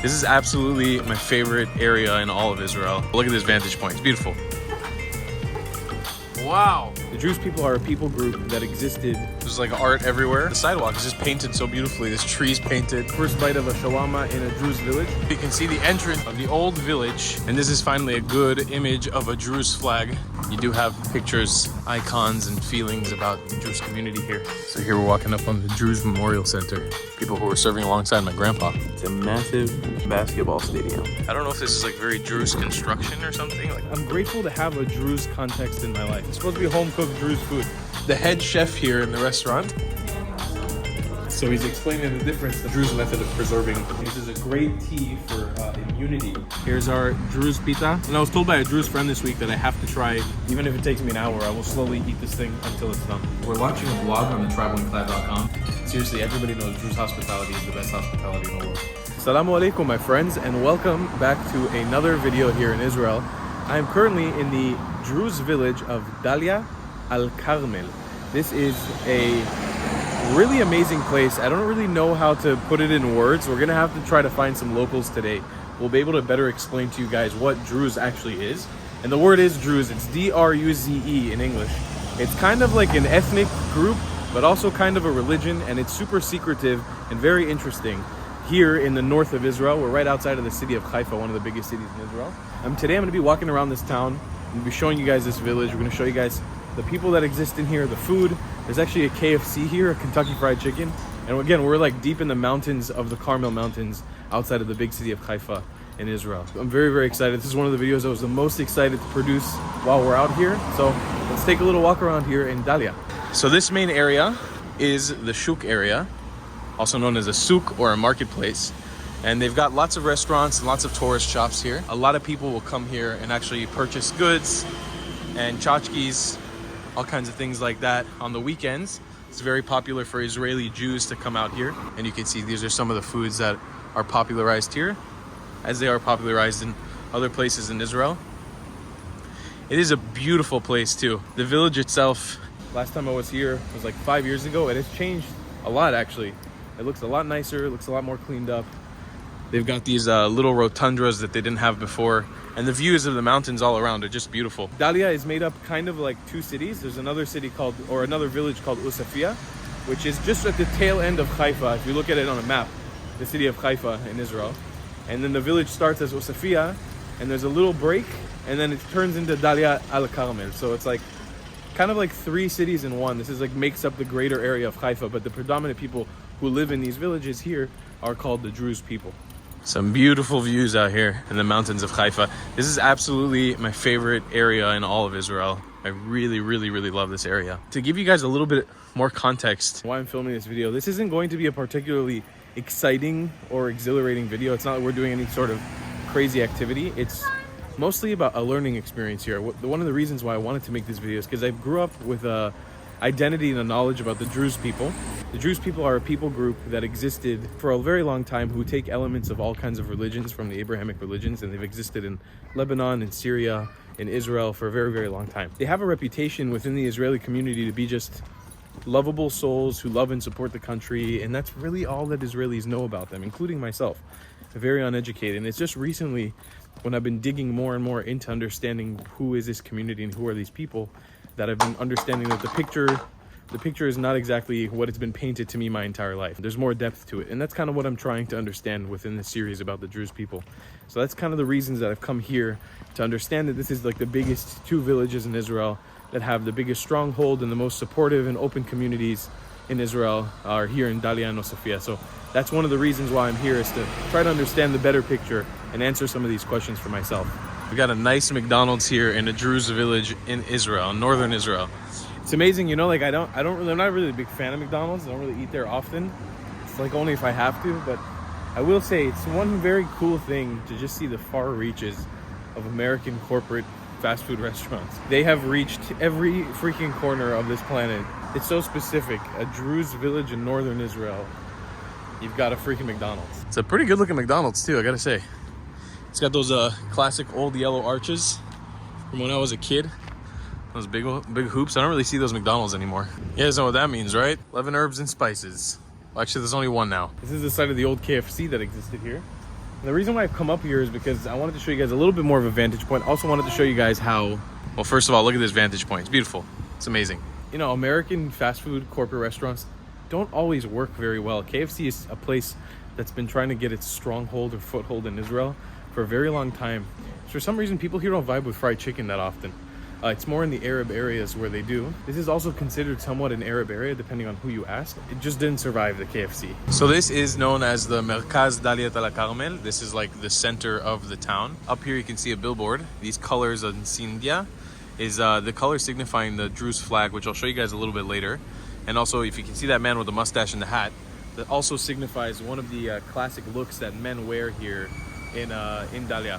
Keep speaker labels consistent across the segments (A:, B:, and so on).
A: This is absolutely my favorite area in all of Israel. Look at this vantage point, it's beautiful. Wow.
B: The Druze people are a people group that existed.
A: There's like art everywhere. The sidewalk is just painted so beautifully. This tree's painted.
B: First bite of a shawarma in a Druze village.
A: You can see the entrance of the old village, and this is finally a good image of a Druze flag. You do have pictures, icons, and feelings about the Druze community here. So here we're walking up on the Druze Memorial Center. People who were serving alongside my grandpa.
B: It's a massive basketball stadium.
A: I don't know if this is like very Druze construction or something. Like,
B: I'm grateful to have a Druze context in my life. It's supposed to be home-cooked Druze food.
A: the head chef here in the restaurant.
B: So he's explaining the difference, the Druze method of preserving. This is a great tea for immunity. Here's our Druze pita. And I was told by a Druze friend this week that I have to try, even if it takes me an hour, I will slowly eat this thing until it's done.
A: We're watching a vlog on the travelingclad.com. Seriously, everybody knows Druze hospitality is the best hospitality in the world.
B: Assalamu alaikum, my friends, and welcome back to another video here in Israel. I am currently in the Druze village of Daliay Al-Karmel. This is a really amazing place. I don't really know how to put it in words. We're gonna have to try to find some locals today. We'll be able to better explain to you guys what Druze actually is. And the word is Druze. It's D-R-U-Z-E in English. It's kind of like an ethnic group, but also kind of a religion, and it's super secretive and very interesting. Here in the north of Israel, we're right outside of the city of Haifa, one of the biggest cities in Israel. Today I'm gonna be walking around this town. I'm gonna be showing you guys this village. We're gonna show you guys the people that exist in here, the food. There's actually a KFC here, a Kentucky Fried Chicken. And again, we're like deep in the mountains of the Carmel Mountains outside of the big city of Haifa in Israel. I'm very, very excited. This is one of the videos I was the most excited to produce while we're out here. So let's take a little walk around here in Daliay.
A: So this main area is the shuk area, also known as a souk or a marketplace. And they've got lots of restaurants and lots of tourist shops here. A lot of people will come here and actually purchase goods and tchotchkes, all kinds of things like that on the weekends. It's very popular for Israeli Jews to come out here. And you can see these are some of the foods that are popularized here, as they are popularized in other places in Israel. It is a beautiful place too. The village itself,
B: last time I was here was like 5 years ago, and it's changed a lot actually. It looks a lot nicer, it looks a lot more cleaned up.
A: they've got these little rotundras that they didn't have before. And the views of the mountains all around are just beautiful.
B: Daliay is made up kind of like two cities. There's another city called, or another village called Usafia, which is just at the tail end of Haifa. If you look at it on a map, the city of Haifa in Israel. And then the village starts as Usafia, and there's a little break, and then it turns into Daliay Al-Karmel. So it's like kind of like three cities in one. This is like makes up the greater area of Haifa, but the predominant people who live in these villages here are called the Druze people.
A: Some beautiful views out here in the mountains of Haifa. This is absolutely my favorite area in all of Israel. I really, really, really love this area. To give you guys a little bit more context,
B: why I'm filming this video, this isn't going to be a particularly exciting or exhilarating video. It's not like we're doing any sort of crazy activity. It's mostly about a learning experience here. One of the reasons why I wanted to make this video is because I grew up with a identity and a knowledge about the Druze people. The Druze people are a people group that existed for a very long time, who take elements of all kinds of religions from the Abrahamic religions, and they've existed in Lebanon, in Syria, in Israel for a very, very long time. They have a reputation within the Israeli community to be just lovable souls who love and support the country, and that's really all that Israelis know about them, including myself. They're very uneducated, and it's just recently when I've been digging more and more into understanding who is this community and who are these people, that I've been understanding that the picture is not exactly what it's been painted to me my entire life. There's more depth to it, and that's kind of what I'm trying to understand within this series about the Druze people. So that's kind of the reasons that I've come here, to understand that this is like the biggest two villages in Israel that have the biggest stronghold and the most supportive and open communities in Israel are here in Daliay and Usafia. So that's one of the reasons why I'm here, is to try to understand the better picture and answer some of these questions for myself.
A: we got a nice McDonald's here in a Druze village in Israel, northern Israel.
B: It's amazing, you know, like I'm not really a big fan of McDonald's. I don't really eat there often. It's like only if I have to, but I will say it's one very cool thing to just see the far reaches of American corporate fast food restaurants. They have reached every freaking corner of this planet. It's so specific. A Druze village in northern Israel, you've got a freaking McDonald's.
A: It's a pretty good looking McDonald's too, I gotta say. It's got those classic old yellow arches from when I was a kid. Those big hoops. I don't really see those McDonald's anymore. You guys know what that means, right? 11 herbs and spices. Well, actually, there's only one now.
B: This is the site of the old KFC that existed here. And the reason why I've come up here is because I wanted to show you guys a little bit more of a vantage point. Also wanted to show you guys how,
A: Well, first of all, look at this vantage point. It's beautiful. It's amazing.
B: you know, American fast food corporate restaurants don't always work very well. KFC is a place that's been trying to get its stronghold or foothold in Israel for a very long time. For some reason, people here don't vibe with fried chicken that often. It's more in the Arab areas where they do. This is also considered somewhat an Arab area, depending on who you ask. It just didn't survive the KFC.
A: So this is known as the Merkaz Daliay Al-Karmel. This is like the center of the town. Up here you can see a billboard. These colors on Sindia is the color signifying the Druze flag, which I'll show you guys a little bit later. And also, if you can see that man with the mustache and the hat, that also signifies one of the classic looks that men wear here in Daliay.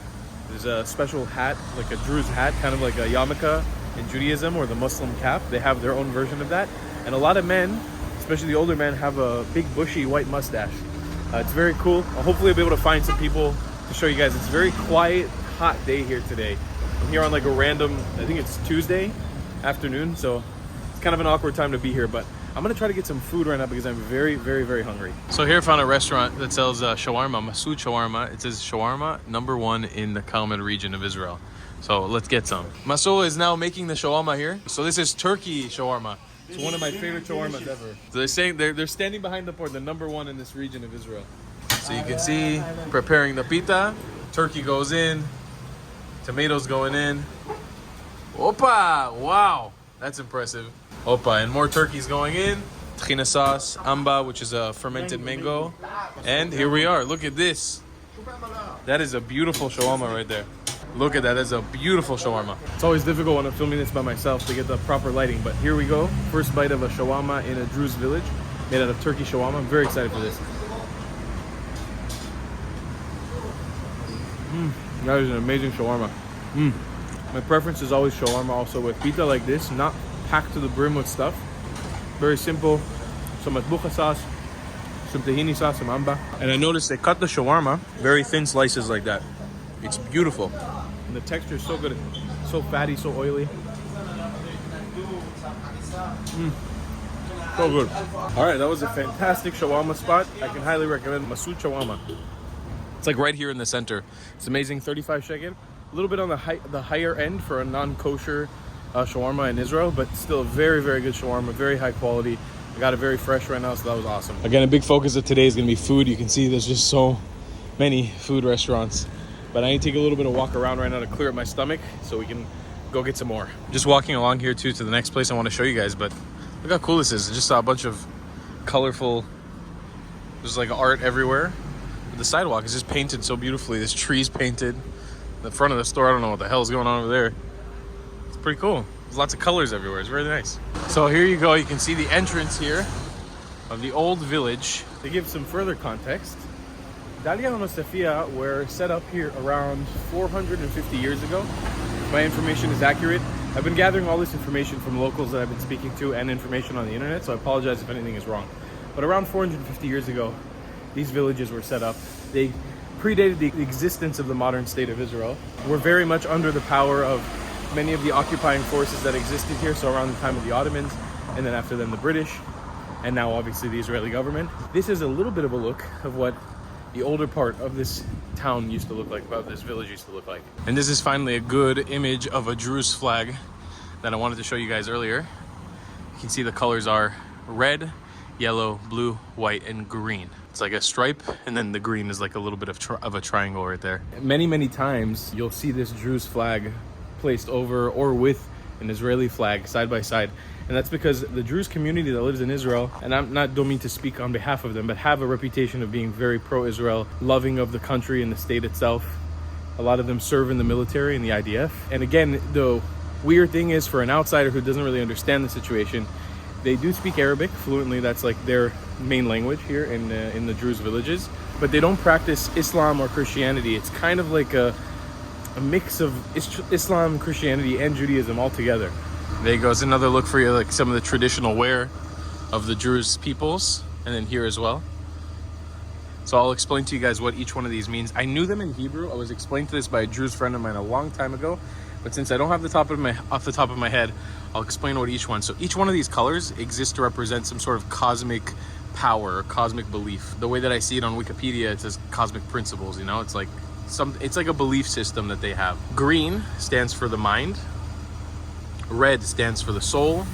A: There's a special hat, like a Druze hat, kind of like a yarmulke in Judaism or the Muslim cap. They have their own version of that. And a lot of men, especially the older men, have a big bushy white mustache. It's very cool. Hopefully I'll be able to find some people to show you guys. It's a very quiet, hot day here today. I'm here on like a random, I think it's Tuesday afternoon, so it's kind of an awkward time to be here, but I'm gonna try to get some food right now because I'm very, very, very hungry. So here I found a restaurant that sells shawarma, Masood shawarma. It says shawarma #1 in the Karmel region of Israel. So let's get some. Masood is now making the shawarma here. So this is turkey shawarma.
B: It's one of my favorite shawarmas ever.
A: So they're saying they're
B: Standing behind the board, the #1 in this region of Israel.
A: So you can see preparing the pita. Turkey goes in. Tomatoes going in. Opa! Wow, that's impressive. Opa, and more turkeys going in. Tahina sauce, amba, which is a fermented mango. And here we are. Look at this. That is a beautiful shawarma right there. Look at that. That's a beautiful shawarma.
B: It's always difficult when I'm filming this by myself to get the proper lighting, but here we go. First bite of a shawarma in a Druze village made out of turkey shawarma. I'm very excited for this. That is an amazing shawarma. My preference is always shawarma also with pita like this, not packed to the brim with stuff. Very simple. Some matbucha sauce, some tahini sauce, some amba.
A: And I noticed they cut the shawarma very thin slices like that. It's beautiful.
B: And the texture is so good. So fatty, so oily. So good. All right, that was a fantastic shawarma spot. I can highly recommend Masood Shawarma.
A: It's like right here in the center.
B: It's amazing, 35 shekel. A little bit on the higher end for a non-kosher shawarma in Israel, but still a very, very good shawarma, very high quality. I got it very fresh right now, so that was awesome.
A: Again, a big focus of today is going to be food. You can see there's just so many food restaurants. But I need to take a little bit of walk around right now to clear up my stomach so we can go get some more. Just walking along here too to the next place I want to show you guys, but look how cool this is. I just saw a bunch of colorful, there's like art everywhere. The sidewalk is just painted so beautifully. There's trees painted. The front of the store, I don't know what the hell is going on over there. It's pretty cool. There's lots of colors everywhere. It's very nice. So here you go. You can see the entrance here of the old village.
B: To give some further context, Daliay Al-Mustafia were set up here around 450 years ago. If my information is accurate. I've been gathering all this information from locals that I've been speaking to and information on the internet, so I apologize if anything is wrong. But around 450 years ago, these villages were set up. They predated the existence of the modern state of Israel. We're very much under the power of many of the occupying forces that existed here, so around the time of the Ottomans, and then after them the British, and now obviously the Israeli government. This is a little bit of a look of what the older part of this town used to look like, what this village used to look like.
A: And this is finally a good image of a Druze flag that I wanted to show you guys earlier. You can see the colors are red, yellow, blue, white, and green. It's like a stripe, and then the green is like a little bit of a triangle right there.
B: Many, many times you'll see this Druze flag placed over or with an Israeli flag side by side. And that's because the Druze community that lives in Israel, and don't mean to speak on behalf of them, but have a reputation of being very pro-Israel, loving of the country and the state itself. A lot of them serve in the military and the IDF. And again, the weird thing is, for an outsider who doesn't really understand the situation, they do speak Arabic fluently. That's like their main language here in the Druze villages. But they don't practice Islam or Christianity. It's kind of like a mix of Islam, Christianity, and Judaism all together.
A: There goes another look for you, like some of the traditional wear of the Druze peoples, and then here as well. So I'll explain to you guys what each one of these means. I knew them in Hebrew. I was explained to this by a Druze friend of mine a long time ago, but since I don't have off the top of my head, I'll explain what each one. So each one of these colors exists to represent some sort of cosmic power or cosmic belief. The way that I see it on Wikipedia, it says cosmic principles, you know? It's like a belief system that they have. Green stands for the mind. Red stands for the soul.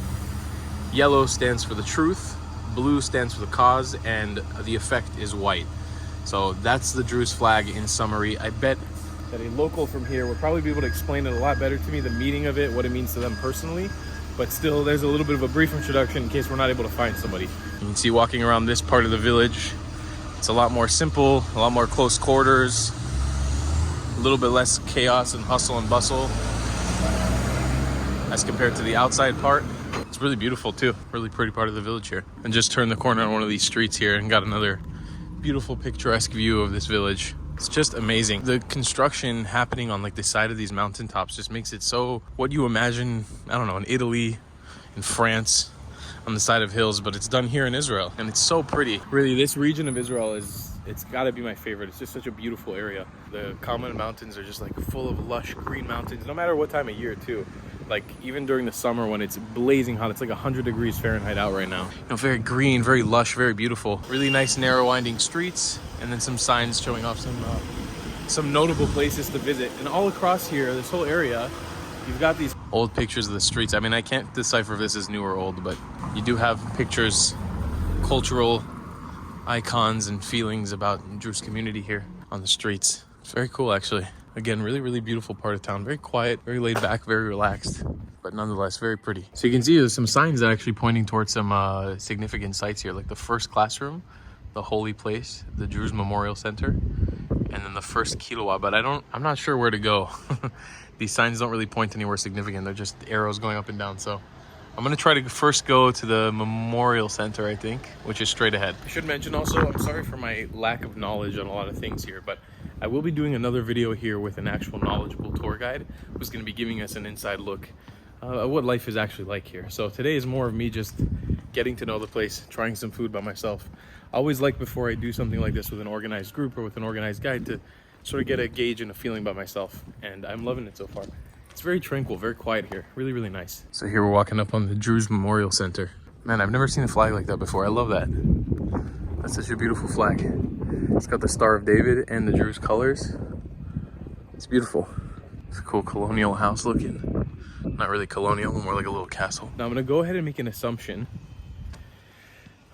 A: Yellow stands for the truth. Blue stands for the cause, and the effect is white. So that's the Druze flag in summary. I bet that a local from here would probably be able to explain it a lot better to me, the meaning of it, what it means to them personally. But still, there's a little bit of a brief introduction in case we're not able to find somebody. You can see walking around this part of the village, it's a lot more simple, a lot more close quarters, a little bit less chaos and hustle and bustle as compared to the outside part. It's really beautiful too, really pretty part of the village here. And just turned the corner on one of these streets here and got another beautiful picturesque view of this village. It's just amazing. The construction happening on like the side of these mountaintops just makes it so what you imagine, I don't know, in Italy, in France, on the side of hills, but it's done here in Israel and it's so pretty. Really, this region of Israel it's gotta be my favorite. It's just such a beautiful area. The Karmel mountains are just like full of lush green mountains, no matter what time of year too. Like even during the summer when it's blazing hot, it's like 100 degrees Fahrenheit out right now. You know, very green, very lush, very beautiful. Really nice narrow winding streets, and then some signs showing off some notable places to visit. And all across here, this whole area, you've got these old pictures of the streets. I mean, I can't decipher if this is new or old, but you do have pictures, cultural icons and feelings about Druze community here on the streets. It's very cool, actually. Again, really, really beautiful part of town. Very quiet, very laid back, very relaxed, but nonetheless, very pretty. So you can see there's some signs that are actually pointing towards some significant sites here, like the first classroom, the holy place, the Druze Memorial Center, and then the first kilowatt, but I'm not sure where to go. These signs don't really point anywhere significant. They're just arrows going up and down. So I'm gonna try to first go to the Memorial Center, I think, which is straight ahead. I should mention also, I'm sorry for my lack of knowledge on a lot of things here, but I will be doing another video here with an actual knowledgeable tour guide who's gonna be giving us an inside look at what life is actually like here. So today is more of me just getting to know the place, trying some food by myself. I always like, before I do something like this with an organized group or with an organized guide, to sort of get a gauge and a feeling by myself, and I'm loving it so far. It's very tranquil, very quiet here. Really, really nice. So here we're walking up on the Druze Memorial Center. Man, I've never seen a flag like that before. I love that. That's such a beautiful flag. It's got the Star of David and the Druze colors. It's beautiful. It's a cool colonial house looking. Not really colonial, more like a little castle. Now I'm gonna go ahead and make an assumption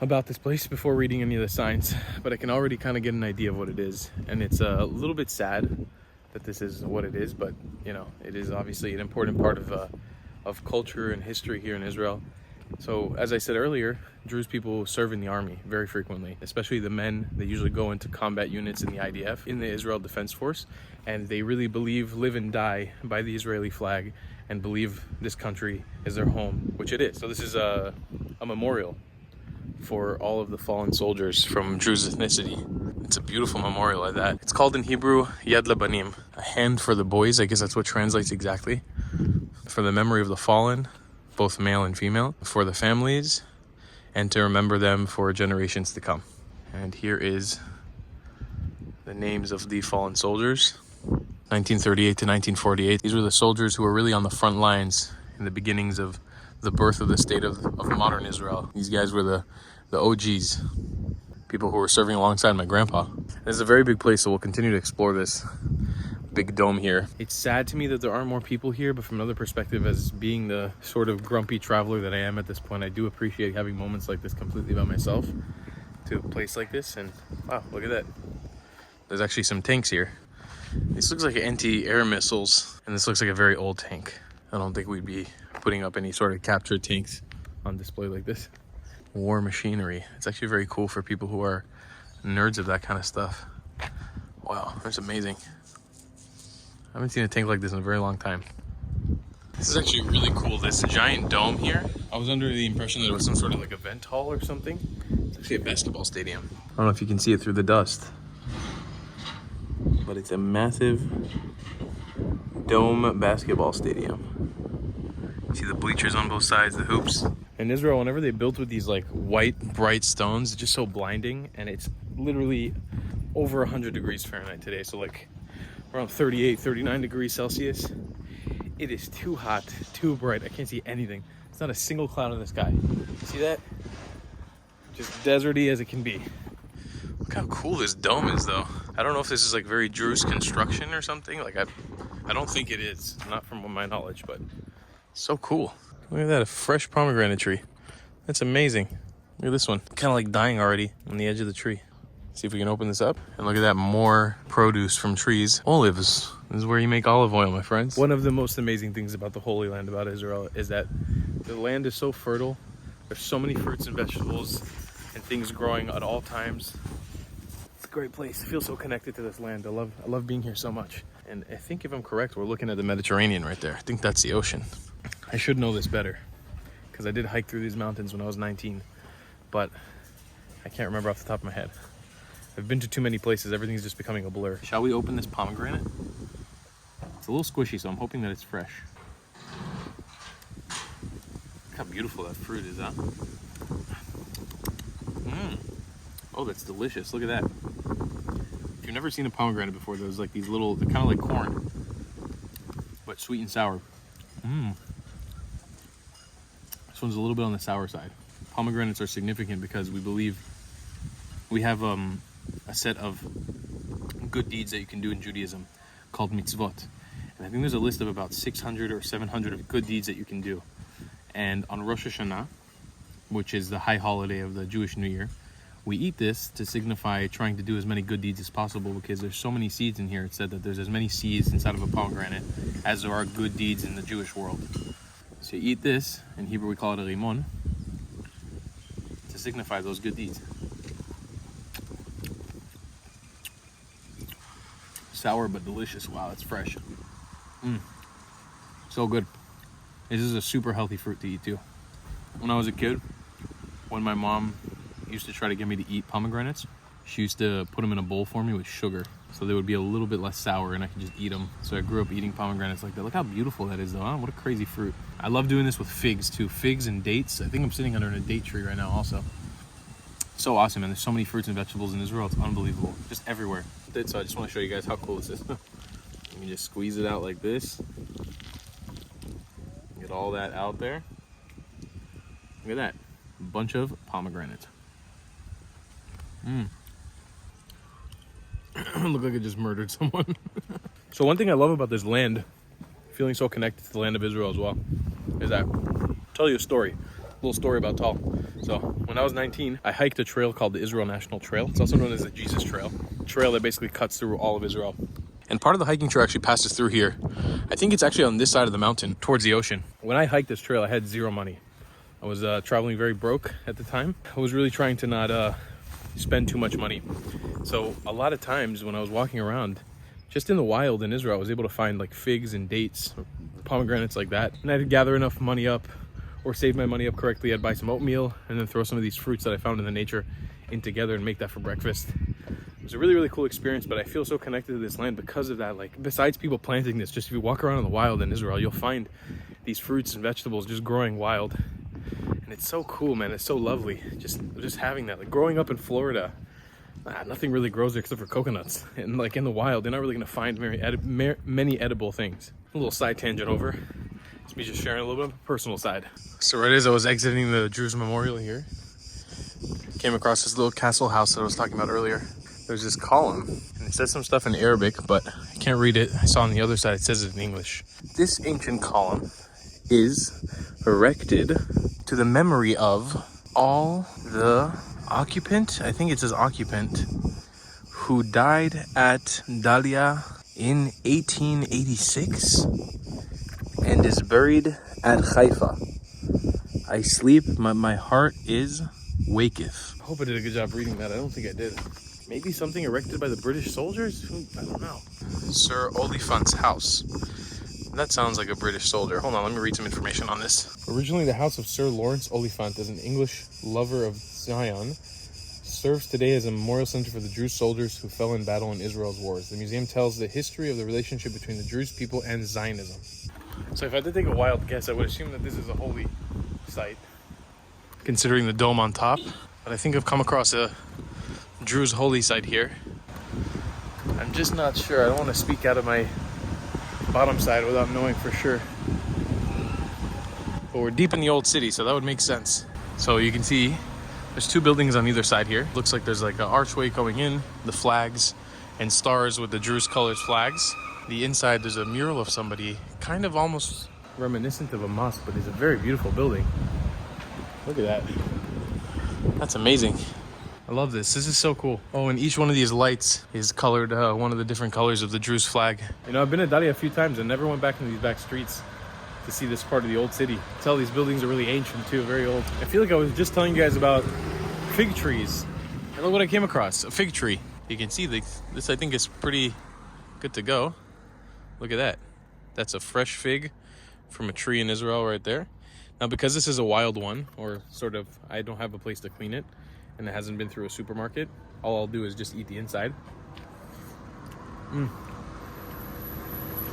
A: about this place before reading any of the signs, but I can already kind of get an idea of what it is. And it's a little bit sad that this is what it is, but you know, it is obviously an important part of culture and history here in Israel. So as I said earlier, Druze people serve in the army very frequently, especially the men. They usually go into combat units in the IDF, in the Israel Defense Force, and they really believe, live and die by the Israeli flag, and believe this country is their home, which it is. So this is a memorial for all of the fallen soldiers from Druze ethnicity. It's a beautiful memorial like that. It's called in Hebrew Yad Labanim, a hand for the boys. I guess that's what translates exactly. For the memory of the fallen, both male and female, for the families, and to remember them for generations to come. And here is the names of the fallen soldiers. 1938 to 1948. These were the soldiers who were really on the front lines in the beginnings of the birth of the state of modern Israel. These guys were the OGs, people who were serving alongside my grandpa. This is a very big place, so we'll continue to explore this big dome here. It's sad to me that there aren't more people here, but from another perspective, as being the sort of grumpy traveler that I am at this point, I do appreciate having moments like this completely by myself to a place like this. And wow, look at that. There's actually some tanks here. This looks like anti-air missiles, and this looks like a very old tank. I don't think we'd be putting up any sort of captured tanks on display like this. War machinery. It's actually very cool for people who are nerds of that kind of stuff. Wow, that's amazing. I haven't seen a tank like this in a very long time. This is actually really cool. This giant dome here. I was under the impression that it was some sort of like event hall or something. It's actually a basketball stadium. I don't know if you can see it through the dust, but it's a massive dome basketball stadium. You see the bleachers on both sides, the hoops. In Israel, whenever they built with these like white, bright stones, it's just so blinding, and it's literally over 100 degrees Fahrenheit today. So like around 38, 39 degrees Celsius. It is too hot, too bright. I can't see anything. It's not a single cloud in the sky. See that?
B: Just deserty as it can be.
A: Look how cool this dome is, though. I don't know if this is like very Druze construction or something. Like I don't think it is, not from my knowledge, but so cool. Look at that, a fresh pomegranate tree. That's amazing. Look at this one, kind of like dying already on the edge of the tree. See if we can open this up. And look at that, more produce from trees. Olives. This is where you make olive oil, my friends.
B: One of the most amazing things about the Holy Land, about Israel, is that the land is so fertile. There's so many fruits and vegetables and things growing at all times. It's a great place. I feel so connected to this land. I love being here so much. And I think if I'm correct, we're looking at the Mediterranean right there. I think that's the ocean. I should know this better because I did hike through these mountains when I was 19, but I can't remember off the top of my head. I've been to too many places. Everything's just becoming a blur. Shall we open this pomegranate? It's a little squishy, so I'm hoping that it's fresh. Look how beautiful that fruit is, huh? Oh, that's delicious. Look at that. If you've never seen a pomegranate before, there's like these little, they're kind of like corn, but sweet and sour. This one's a little bit on the sour side. Pomegranates are significant because we believe we have a set of good deeds that you can do in Judaism called mitzvot. And I think there's a list of about 600 or 700 of good deeds that you can do. And on Rosh Hashanah, which is the high holiday of the Jewish New Year, we eat this to signify trying to do as many good deeds as possible, because there's so many seeds in here. It's said that there's as many seeds inside of a pomegranate as there are good deeds in the Jewish world. So you eat this, in Hebrew we call it a rimon, to signify those good deeds. Sour but delicious. Wow, it's fresh. So good. This is a super healthy fruit to eat too. When I was a kid, when my mom used to try to get me to eat pomegranates, she used to put them in a bowl for me with sugar, so they would be a little bit less sour and I could just eat them. So I grew up eating pomegranates like that. Look how beautiful that is though, huh? What a crazy fruit. I love doing this with figs too. Figs and dates. I think I'm sitting under a date tree right now also. So awesome, and there's so many fruits and vegetables in Israel. It's unbelievable, just everywhere. So I just want to show you guys how cool this is. You can just squeeze it out like this. Get all that out there. Look at that, a bunch of pomegranates. Look like I just murdered someone. So one thing I love about this land, feeling so connected to the land of Israel as well, is that I'll tell you a story. Little story about Tal. So when I was 19, I hiked a trail called the Israel National Trail. It's also known as the Jesus Trail. A trail that basically cuts through all of Israel. And part of the hiking trail actually passes through here. I think it's actually on this side of the mountain towards the ocean. When I hiked this trail, I had zero money. I was traveling very broke at the time. I was really trying to not spend too much money. So a lot of times when I was walking around, just in the wild in Israel, I was able to find like figs and dates, pomegranates like that. And I'd gather enough money up, or save my money up correctly. I'd buy some oatmeal and then throw some of these fruits that I found in the nature in together and make that for breakfast. It was a really, really cool experience, but I feel so connected to this land because of that. Like, besides people planting this, just if you walk around in the wild in Israel, you'll find these fruits and vegetables just growing wild. And it's so cool, man. It's so lovely. Just having that. Like, growing up in Florida, nothing really grows there except for coconuts. And like in the wild, you're not really gonna find many edible things. A little side tangent over. It's me just sharing a little bit of a personal side. So right as I was exiting the Druze Memorial here, came across this little castle house that I was talking about earlier. There's this column, and it says some stuff in Arabic, but I can't read it. I saw on the other side, it says it in English. This ancient column is erected to the memory of all the occupant, I think it says occupant, who died at Daliay in 1886 and is buried at Haifa. I sleep, my heart is waketh. I hope I did a good job reading that. I don't think I did. Maybe something erected by the British soldiers? I don't know. Sir Oliphant's house. That sounds like a British soldier. Hold on, let me read some information on this. Originally the house of Sir Lawrence Oliphant, as an English lover of Zion, serves today as a memorial center for the Druze soldiers who fell in battle in Israel's wars. The museum tells the history of the relationship between the Druze people and Zionism. So if I did take a wild guess, I would assume that this is a holy site, considering the dome on top. But I think I've come across a Druze holy site here. I'm just not sure. I don't want to speak out of my bottom side without knowing for sure. But we're deep in the old city, so that would make sense. So you can see
A: There's two buildings on either side here. Looks like there's like an archway going in, the flags and stars with the Druze colors flags. The inside, there's a mural of somebody, kind of almost reminiscent of a mosque, but it's a very beautiful building. Look at that. That's amazing. I love this. This is so cool. Oh, and each one of these lights is colored one of the different colors of the Druze flag. You know, I've been to Daliay a few times and never went back into these back streets to see this part of the old city. Tell these buildings are really ancient too, very old. I feel like I was just telling you guys about fig trees. And look what I came across, a fig tree. You can see this I think is pretty good to go. Look at that. That's a fresh fig from a tree in Israel right there. Now, because this is a wild one, or sort of, I don't have a place to clean it, and it hasn't been through a supermarket, all I'll do is just eat the inside.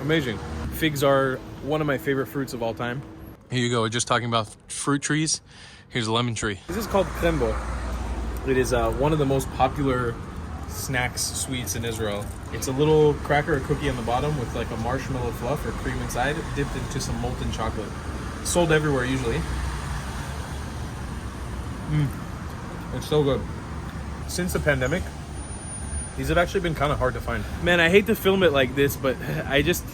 A: Amazing. Figs are one of my favorite fruits of all time. Here you go, we're just talking about fruit trees. Here's a lemon tree. This is called krembo. It is one of the most popular snacks sweets in Israel. It's a little cracker or cookie on the bottom with like a marshmallow fluff or cream inside, dipped into some molten chocolate. Sold everywhere usually. It's so good. Since the pandemic, these have actually been kind of hard to find. Man, I hate to film it like this, but I just,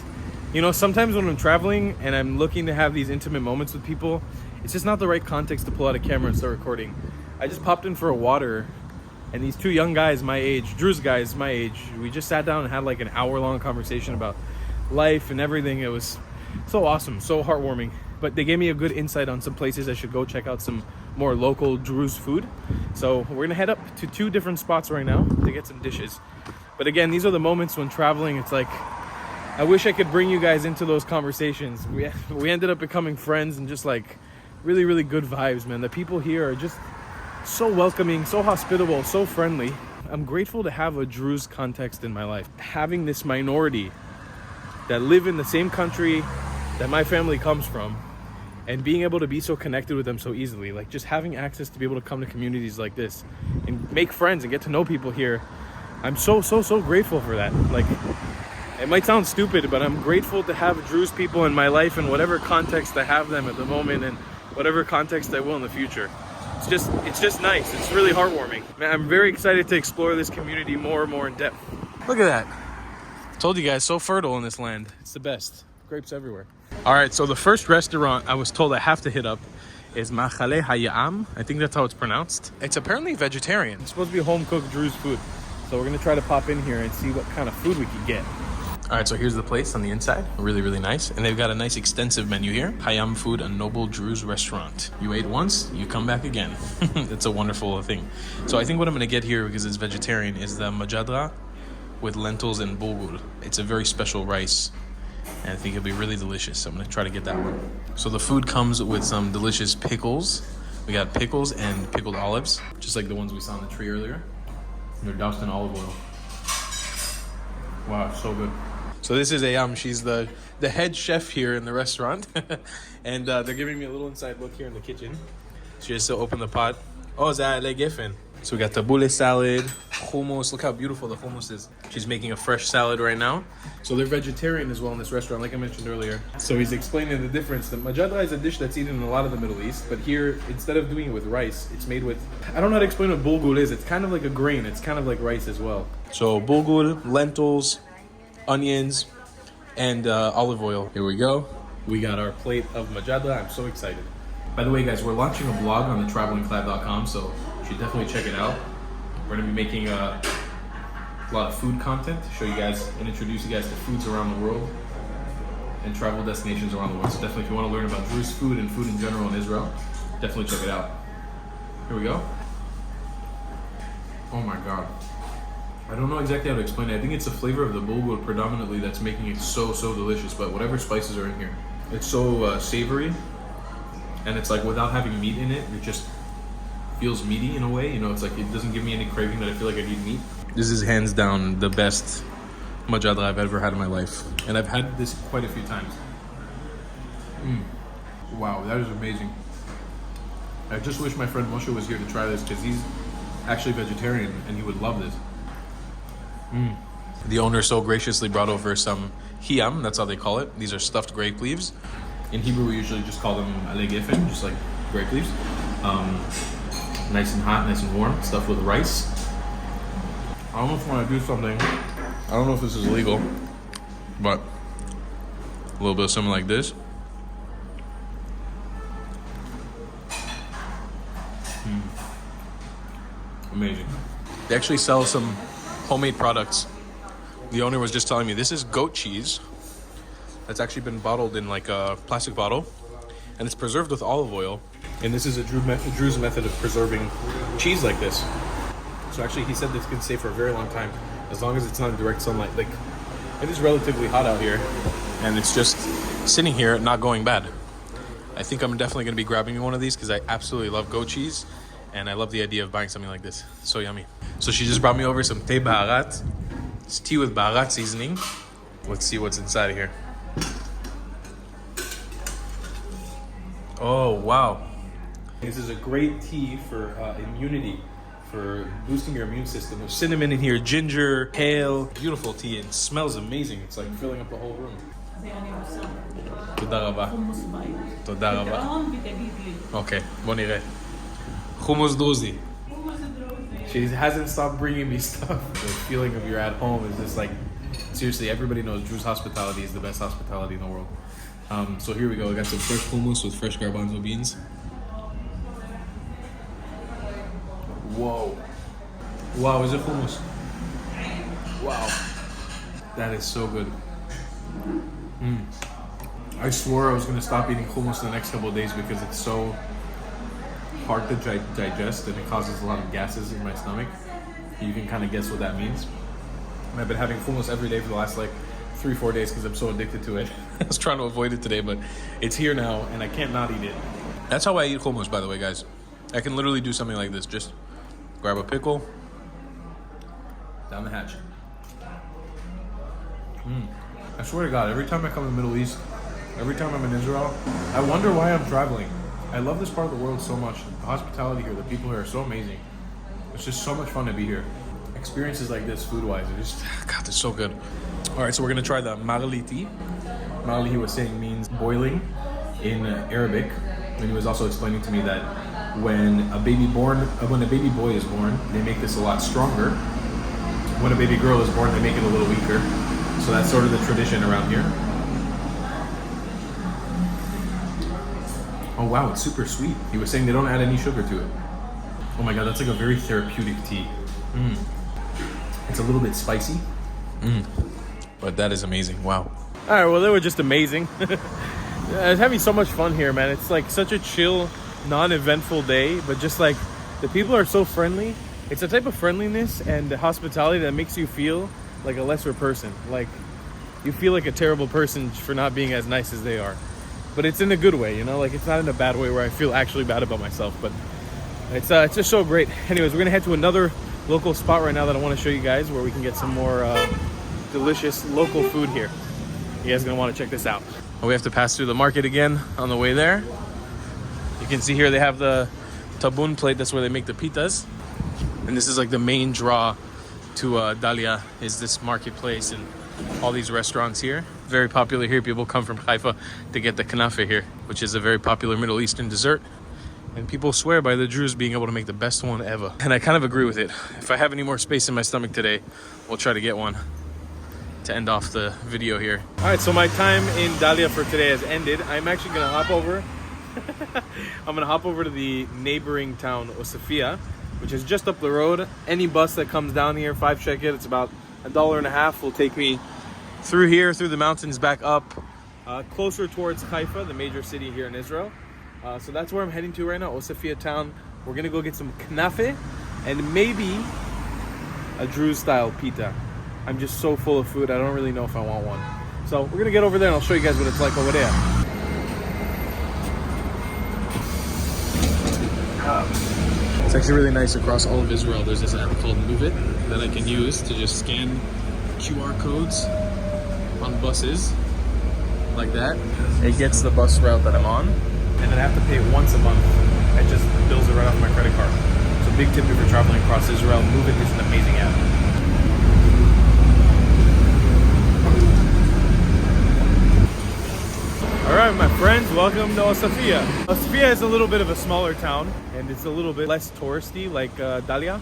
A: you know, sometimes when I'm traveling and I'm looking to have these intimate moments with people, it's just not the right context to pull out a camera and start recording. I just popped in for a water, and these two young guys my age, Druze guys my age, we just sat down and had like an hour-long conversation about life and everything. It was so awesome, so heartwarming. But they gave me a good insight on some places I should go check out some more local Druze food. So we're gonna head up to two different spots right now to get some dishes. But again, these are the moments when traveling, it's like, I wish I could bring you guys into those conversations. We ended up becoming friends and just like really, really good vibes, man. The people here are just so welcoming, so hospitable, so friendly. I'm grateful to have a Druze context in my life. Having this minority that live in the same country that my family comes from, and being able to be so connected with them so easily, like just having access to be able to come to communities like this and make friends and get to know people here. I'm so grateful for that. Like, it might sound stupid, but I'm grateful to have Druze people in my life in whatever context I have them at the moment and whatever context I will in the future. It's just nice. It's really heartwarming. Man, I'm very excited to explore this community more and more in depth. Look at that. Told you guys, so fertile in this land. It's the best. Grapes everywhere. All right, so the first restaurant I was told I have to hit up is Machale Hayam. I think that's how it's pronounced. It's apparently vegetarian. It's supposed to be home-cooked Druze food. So we're gonna try to pop in here and see what kind of food we can get. All right, so here's the place on the inside. Really, really nice. And they've got a nice extensive menu here. Hayam Food, a noble Druze restaurant. You ate once, you come back again. It's a wonderful thing. So I think what I'm gonna get here, because it's vegetarian, is the majadra with lentils and bulgur. It's a very special rice, and I think it'll be really delicious. So I'm gonna try to get that one. So the food comes with some delicious pickles. We got pickles and pickled olives, just like the ones we saw on the tree earlier. They're doused in olive oil. Wow, so good. So this is Ayam. She's the head chef here in the restaurant. And they're giving me a little inside look here in the kitchen. She has to open the pot. Oh, that le gefen. So we got tabbouleh salad, hummus. Look how beautiful the hummus is. She's making a fresh salad right now. So they're vegetarian as well in this restaurant, like I mentioned earlier. So he's explaining the difference. The majadra is a dish that's eaten in a lot of the Middle East, but here, instead of doing it with rice, it's made with, I don't know how to explain what bulgur is. It's kind of like a grain. It's kind of like rice as well. So bulgur, lentils, onions, and olive oil. Here we go. We got our plate of majadra. I'm so excited. By the way, guys, we're launching a blog on thetravelingclad.com, so you should definitely check it out. We're going to be making a lot of food content to show you guys and introduce you guys to foods around the world and travel destinations around the world. So definitely, if you want to learn about Druze food and food in general in Israel, definitely check it out. Here we go. Oh my God. I don't know exactly how to explain it. I think it's the flavor of the bulgur predominantly that's making it so delicious, but whatever spices are in here. It's so savory, and it's like without having meat in it, it just feels meaty in a way. You know, it's like it doesn't give me any craving that I feel like I need meat. This is hands down the best majadra I've ever had in my life, and I've had this quite a few times. Wow, that is amazing. I just wish my friend Moshe was here to try this, because he's actually vegetarian and he would love this. The owner so graciously brought over some hiyam, that's how they call it. These are stuffed grape leaves. In Hebrew, we usually just call them ale gefen, just like grape leaves.
B: Nice and hot, nice and warm, stuffed with rice. I almost want to do something. I don't know if this is legal, but a little bit of something like this. Amazing. They actually sell some homemade products. The owner was just telling me this is goat cheese that's actually been bottled in like a plastic bottle, and it's preserved with olive oil. And this is a Druze method of preserving cheese like this. So actually, he said this can stay for a very long time, as long as it's not in direct sunlight. Like, it is relatively hot out here, and it's just sitting here, not going bad. I think I'm definitely gonna be grabbing me one of these because I absolutely love goat cheese, and I love the idea of buying something like this. So yummy. So she just brought me over some teh baharat. It's tea with baharat seasoning. Let's see what's inside of here. Oh, wow. This is a great tea for immunity, for boosting your immune system. There's cinnamon in here, ginger, kale. Beautiful tea, and it smells amazing. It's like filling up the whole room. תודה רבה. תודה רבה. Okay, בוא נראה. Hummus דרוזי. She hasn't stopped bringing me stuff. The feeling of you're at home is just like, seriously, everybody knows Druze hospitality is the best hospitality in the world. So here we go. We got some fresh hummus with fresh garbanzo beans. Whoa. Wow, is it hummus? Wow. That is so good. I swore I was going to stop eating hummus the next couple of days because it's so hard to digest and it causes a lot of gases in my stomach. You can kind of guess what that means. And I've been having hummus every day for the last like 3-4 days because I'm so addicted to it. I was trying to avoid it today, but it's here now and I can't not eat it. That's how I eat hummus, by the way, guys. I can literally do something like this. Just grab a pickle, down the hatch. I swear to God, every time I come to the Middle East, every time I'm in Israel, I wonder why I'm traveling. I love this part of the world so much. The hospitality here, the people here are so amazing. It's just so much fun to be here. Experiences like this, food-wise, are just, God, they're so good. All right, so we're gonna try the marli tea. Marli, he was saying, means boiling in Arabic. And he was also explaining to me that when a baby boy is born, they make this a lot stronger. When a baby girl is born, they make it a little weaker. So that's sort of the tradition around here. Oh wow, it's super sweet. He was saying they don't add any sugar to it. Oh my God, that's like a very therapeutic tea. It's a little bit spicy. But that is amazing, wow. All right, well, they were just amazing. I was having so much fun here, man. It's like such a chill, non-eventful day, but just like the people are so friendly. It's a type of friendliness and hospitality that makes you feel like a lesser person. Like you feel like a terrible person for not being as nice as they are. But it's in a good way, you know? Like it's not in a bad way where I feel actually bad about myself, but it's just so great. Anyways, we're gonna head to another local spot right now that I want to show you guys where we can get some more delicious local food here. You guys are gonna want to check this out. We have to pass through the market again on the way there. You can see here they have the tabun plate. That's where they make the pitas. And this is like the main draw to Daliay is this marketplace and all these restaurants here. Very popular here. People come from Haifa to get the kanafe here, which is a very popular Middle Eastern dessert. And people swear by the Druze being able to make the best one ever. And I kind of agree with it. If I have any more space in my stomach today, we'll try to get one to end off the video here. All right, so my time in Daliay for today has ended. I'm actually gonna hop over. I'm gonna hop over to the neighboring town, Osafia, which is just up the road. Any bus that comes down here, 5 shekel, it's about $1.50, will take me through here, through the mountains, back up, closer towards Haifa, the major city here in Israel. So that's where I'm heading to right now, Osafia town. We're gonna go get some knafe and maybe a Druze style pita. I'm just so full of food, I don't really know if I want one. So we're gonna get over there and I'll show you guys what it's like over there. It's actually really nice across all of Israel. There's this app called Move It that I can use to just scan QR codes on buses like that. It gets the bus route that I'm on, and then I have to pay it once a month. It just bills it right off my credit card. So big tip if you're traveling across Israel, Move It is an amazing app. All right, my friends, welcome to Osafia. Osafia is a little bit of a smaller town and it's a little bit less touristy like Daliay.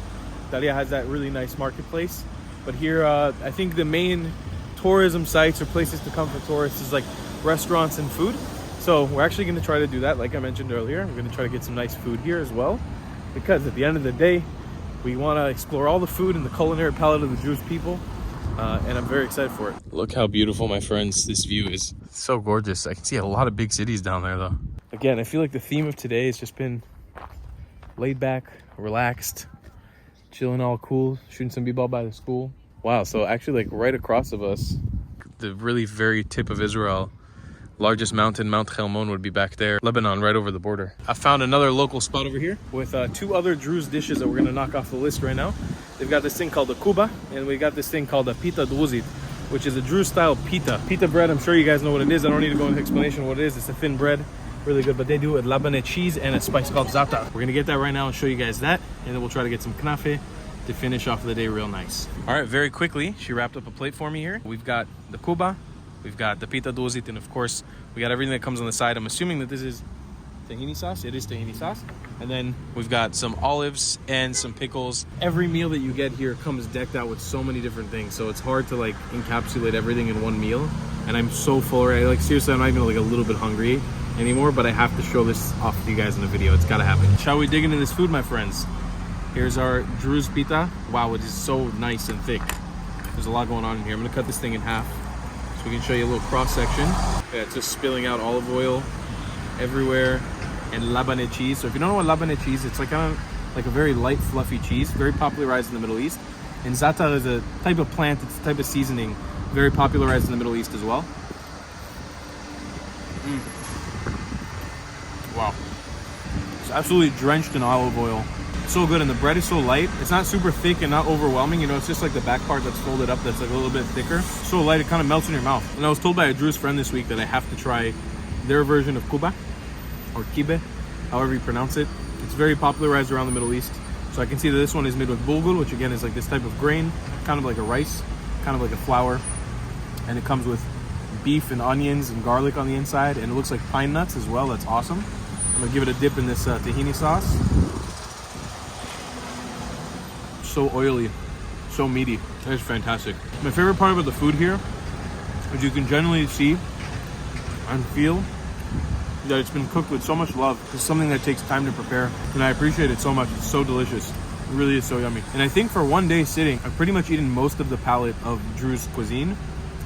B: Daliay has that really nice marketplace. But here, I think the main tourism sites or places to come for tourists is like restaurants and food. So we're actually going to try to do that. Like I mentioned earlier, we're going to try to get some nice food here as well. Because at the end of the day, we want to explore all the food and the culinary palate of the Druze people. And I'm very excited for it.
A: Look how beautiful, my friends, this view is. So gorgeous. I can see a lot of big cities down there though.
B: Again, I feel like the theme of today has just been laid back, relaxed, chilling all cool, shooting some b-ball by the school. Wow, so actually like right across of us, the really very tip of Israel, largest mountain, Mount Helmon, would be back there. Lebanon, right over the border. I found another local spot over here with two other Druze dishes that we're gonna knock off the list right now. They've got this thing called the kuba, and we got this thing called the pita druzit, which is a Druze style pita. Pita bread, I'm sure you guys know what it is. I don't need to go into explanation of what it is. It's a thin bread, really good, but they do it with Lebanese cheese and a spice called za'atar. We're gonna get that right now and show you guys that, and then we'll try to get some knafe to finish off the day real nice. All right, very quickly, she wrapped up a plate for me here. We've got the kuba, we've got the pita druzit, and of course, we got everything that comes on the side. I'm assuming that this is tahini sauce. It is tahini sauce. And then we've got some olives and some pickles. Every meal that you get here comes decked out with so many different things, so it's hard to like encapsulate everything in one meal. And I'm so full already. Like seriously, I'm not even like a little bit hungry anymore, but I have to show this off to you guys in the video. It's gotta happen. Shall we dig into this food, my friends? Here's our Druze pita. Wow, it is so nice and thick. There's a lot going on in here. I'm gonna cut this thing in half so we can show you a little cross section. Yeah, it's just spilling out olive oil everywhere. And Lebanese cheese. So if you don't know what Lebanese cheese, it's like kind of like a very light, fluffy cheese, very popularized in the Middle East. And za'atar is a type of plant, it's a type of seasoning, very popularized in the Middle East as well. Wow. It's absolutely drenched in olive oil. So good, and the bread is so light. It's not super thick and not overwhelming. You know, it's just like the back part that's folded up that's like a little bit thicker. So light, it kind of melts in your mouth. And I was told by a Druze friend this week that I have to try their version of kuba, or kibe, however you pronounce it. It's very popularized around the Middle East. So I can see that this one is made with bulgur, which again is like this type of grain, kind of like a rice, kind of like a flour. And it comes with beef and onions and garlic on the inside, and it looks like pine nuts as well. That's awesome. I'm gonna give it a dip in this tahini sauce. So oily, so meaty. It's fantastic. My favorite part about the food here is you can generally see and feel that it's been cooked with so much love. It's something that takes time to prepare, and I appreciate it so much. It's so delicious. It really is so yummy. And I think for one day sitting, I've pretty much eaten most of the palette of Druze cuisine.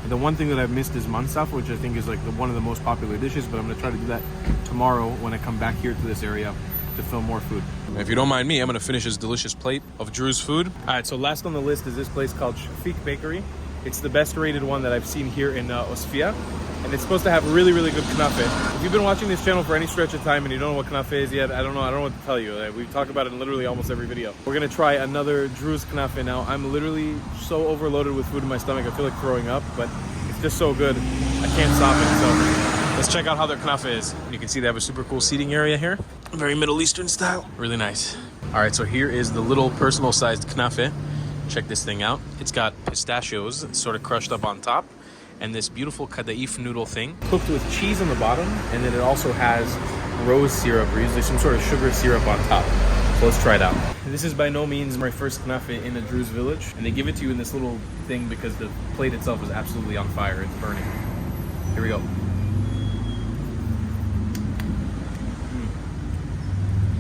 B: And the one thing that I've missed is mansaf, which I think is like one of the most popular dishes, but I'm gonna try to do that tomorrow when I come back here to this area to film more food.
A: If you don't mind me, I'm gonna finish this delicious plate of Druze food.
B: All right, so last on the list is this place called Shafiq Bakery. It's the best rated one that I've seen here in Osfia. And it's supposed to have really, really good knafe. If you've been watching this channel for any stretch of time and you don't know what knafe is yet, I don't know what to tell you. We've talked about it in literally almost every video. We're gonna try another Druze knafe now. I'm literally so overloaded with food in my stomach, I feel like throwing up, but it's just so good. I can't stop it, so let's check out how their knafe is. You can see they have a super cool seating area here. Very Middle Eastern style, really nice. All right, so here is the little personal sized knafe. Check this thing out. It's got pistachios sort of crushed up on top, and this beautiful kadaif noodle thing cooked with cheese on the bottom, and then it also has rose syrup, or usually some sort of sugar syrup on top. So let's try it out. This is by no means my first knafe in a Druze village, and they give it to you in this little thing because the plate itself is absolutely on fire. It's burning. Here we go.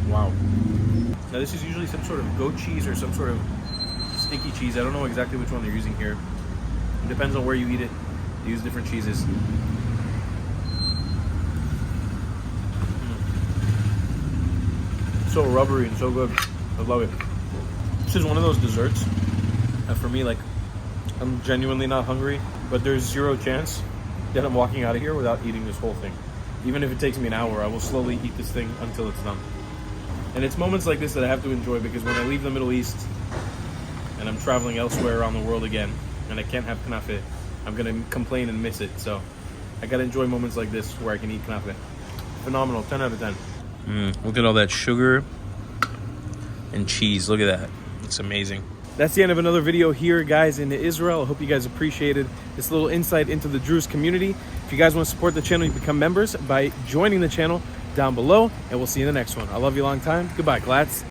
B: Wow. Now this is usually some sort of goat cheese or some sort of sticky cheese. I don't know exactly which one they're using here. It depends on where you eat it. They use different cheeses. So rubbery and so good. I love it. This is one of those desserts that for me, like, I'm genuinely not hungry, but there's zero chance that I'm walking out of here without eating this whole thing. Even if it takes me an hour, I will slowly eat this thing until it's done. And it's moments like this that I have to enjoy, because when I leave the Middle East and I'm traveling elsewhere around the world again and I can't have knafe, I'm gonna complain and miss it. So I gotta enjoy moments like this where I can eat knafe. Phenomenal, 10 out of 10.
A: Look at all that sugar and cheese. Look at that. It's amazing.
B: That's the end of another video here, guys, in Israel. I hope you guys appreciated this little insight into the Druze community. If you guys want to support the channel, you become members by joining the channel down below, and we'll see you in the next one. I love you a long time. Goodbye, Glats.